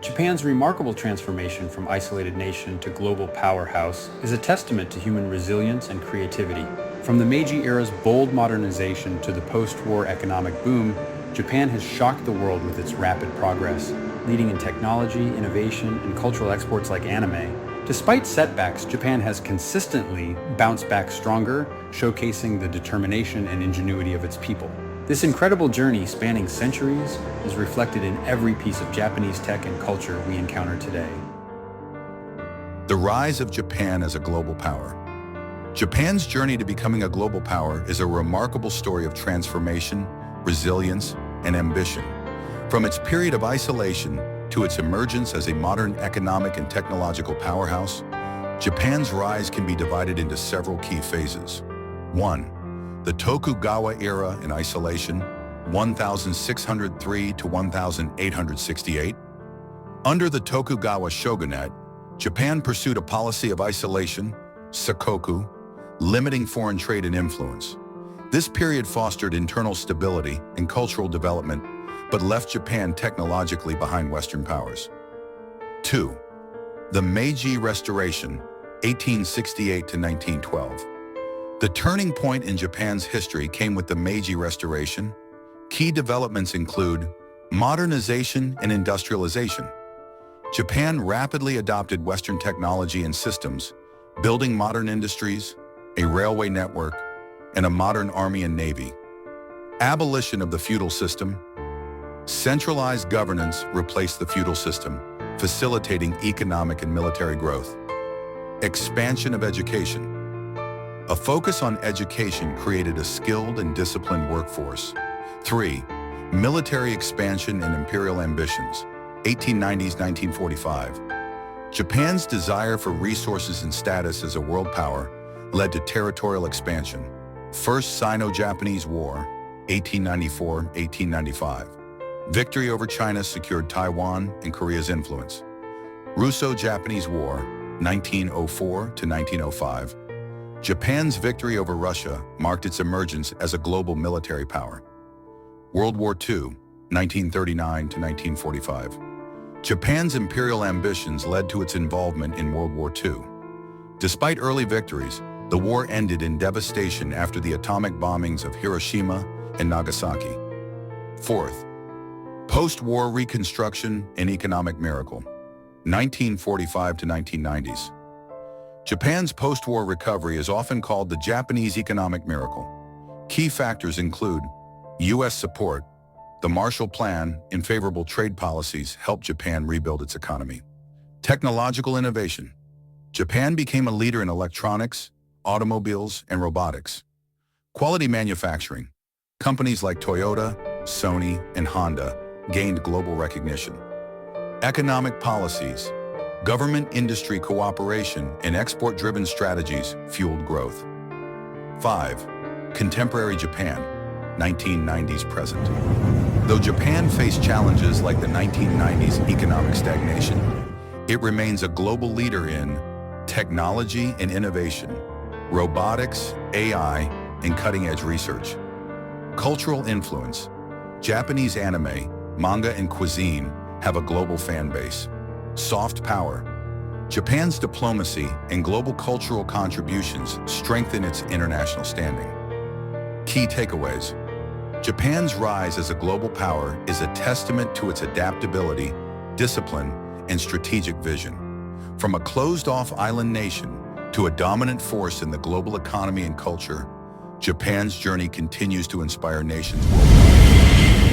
Japan's remarkable transformation from isolated nation to global powerhouse is a testament to human resilience and creativity. From the Meiji era's bold modernization to the post-war economic boom, Japan has shocked the world with its rapid progress, leading in technology, innovation, and cultural exports like anime. Despite setbacks, Japan has consistently bounced back stronger, showcasing the determination and ingenuity of its people. This incredible journey, spanning centuries, is reflected in every piece of Japanese tech and culture we encounter today. The rise of Japan as a global power. Japan's journey to becoming a global power is a remarkable story of transformation, resilience, and ambition. From its period of isolation to its emergence as a modern economic and technological powerhouse, Japan's rise can be divided into several key phases. 1. The Tokugawa era in isolation, 1603 to 1868. Under the Tokugawa shogunate, Japan pursued a policy of isolation, sakoku, limiting foreign trade and influence. This period fostered internal stability and cultural development, but left Japan technologically behind Western powers. 2. The Meiji Restoration, 1868 to 1912. The turning point in Japan's history came with the Meiji Restoration. Key developments include modernization and industrialization. Japan rapidly adopted Western technology and systems, building modern industries, a railway network, and a modern army and navy. Abolition of the feudal system. Centralized governance replaced the feudal system, facilitating economic and military growth. Expansion of education. A focus on education created a skilled and disciplined workforce. 3. Military expansion and imperial ambitions. 1890s-1945. Japan's desire for resources and status as a world power led to territorial expansion. First Sino-Japanese War, 1894-1895. Victory over China secured Taiwan and Korea's influence. Russo-Japanese War, 1904 to 1905. Japan's victory over Russia marked its emergence as a global military power. World War II, 1939 to 1945. Japan's imperial ambitions led to its involvement in World War II. Despite early victories, the war ended in devastation after the atomic bombings of Hiroshima and Nagasaki. 4th, post-war reconstruction and economic miracle, 1945 to 1990s. Japan's post-war recovery is often called the Japanese economic miracle. Key factors include U.S. support. The Marshall Plan and favorable trade policies helped Japan rebuild its economy. Technological innovation. Japan became a leader in electronics, automobiles, and robotics. Quality manufacturing. Companies like Toyota, Sony, and Honda gained global recognition. Economic policies. Government-industry cooperation and export-driven strategies fueled growth. 5. Contemporary Japan, 1990s present. Though Japan faced challenges like the 1990s economic stagnation, it remains a global leader in technology and innovation, robotics, AI, and cutting-edge research. Cultural influence. Japanese anime, manga, and cuisine have a global fan base. Soft power. Japan's diplomacy and global cultural contributions strengthen its international standing. Key takeaways. Japan's rise as a global power is a testament to its adaptability, discipline, and strategic vision. From a closed-off island nation to a dominant force in the global economy and culture, Japan's journey continues to inspire nations worldwide.